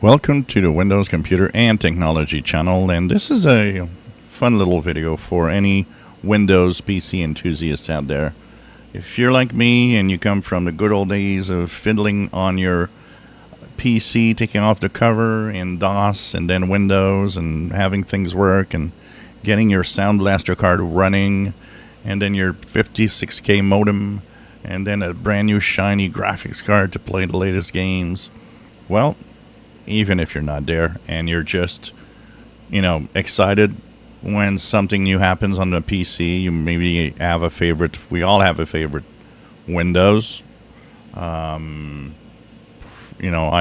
Welcome to the Windows Computer and Technology channel, and this is a fun little video for any Windows PC enthusiasts out there. If you're like me and you come from the good old days of fiddling on your PC, taking off the cover in DOS and then Windows and having things work and getting your Sound Blaster card running and then your 56K modem and then a brand new shiny graphics card to play the latest games, well, even if you're not there and you're just, excited when something new happens on the PC, you maybe have a favorite. We all have a favorite. Windows. I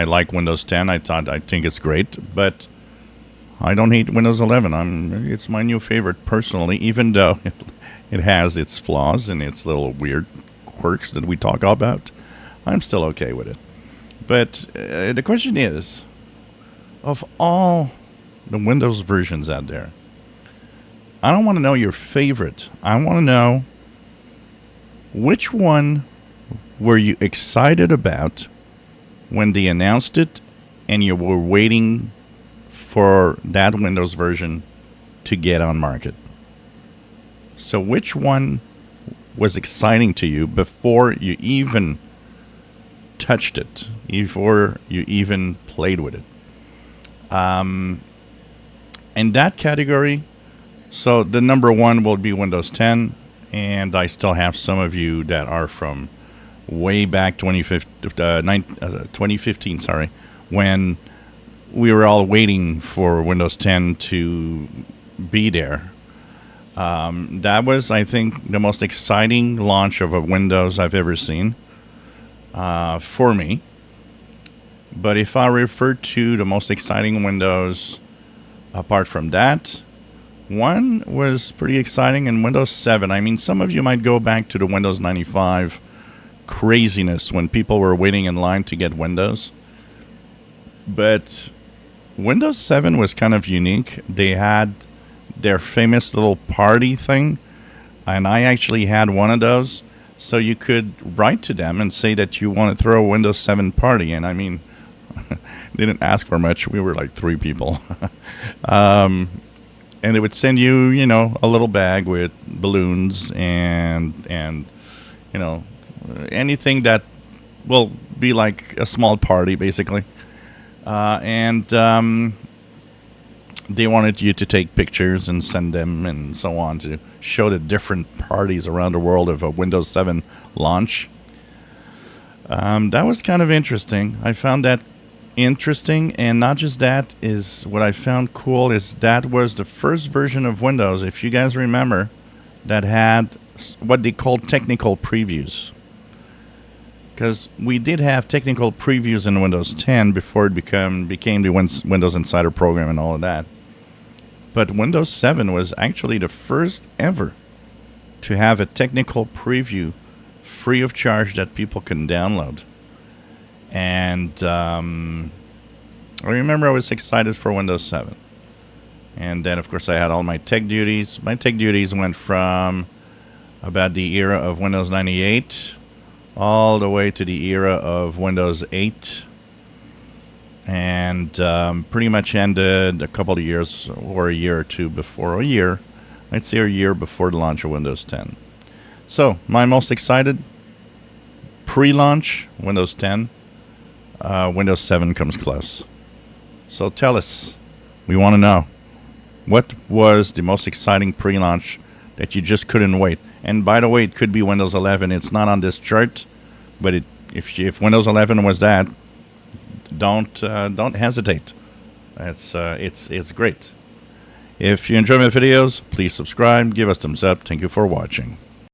like Windows 10. I think it's great, but I don't hate Windows 11. It's my new favorite personally, even though it has its flaws and its little weird quirks that we talk about. I'm still okay with it. But the question is, of all the Windows versions out there, I don't want to know your favorite. I want to know which one were you excited about when they announced it and you were waiting for that Windows version to get on market. So which one was exciting to you before you even touched it, before you even played with it? In that category, so the number one will be Windows 10, and I still have some of you that are from way back 2015, when we were all waiting for Windows 10 to be there. That was, I think, the most exciting launch of a Windows I've ever seen for me. But if I refer to the most exciting Windows apart from that, one was pretty exciting in Windows 7. I mean, some of you might go back to the Windows 95 craziness when people were waiting in line to get Windows. But Windows 7 was kind of unique. They had their famous little party thing, and I actually had one of those. So you could write to them and say that you want to throw a Windows 7 party. And I mean, didn't ask for much. We were like 3 people. And they would send you, a little bag with balloons and anything that will be like a small party, basically. And they wanted you to take pictures and send them and so on to show the different parties around the world of a Windows 7 launch. That was kind of interesting. I found that interesting, and not just that, is what I found cool is that was the first version of Windows, if you guys remember, that had what they called technical previews. Because we did have technical previews in Windows 10 before it became the Windows Insider program and all of that. But Windows 7 was actually the first ever to have a technical preview free of charge that people can download. And I remember I was excited for Windows 7. And then, of course, I had all my tech duties. My tech duties went from about the era of Windows 98 all the way to the era of Windows 8. And pretty much ended a couple of years or a year or two before. I'd say a year before the launch of Windows 10. So, my most excited pre-launch, Windows 10. Windows 7 comes close. So tell us, we want to know, what was the most exciting pre-launch that you just couldn't wait? And by the way, it could be Windows 11. It's not on this chart, but if Windows 11 was that, don't hesitate. It's great. If you enjoy my videos, please subscribe, give us thumbs up. Thank you for watching.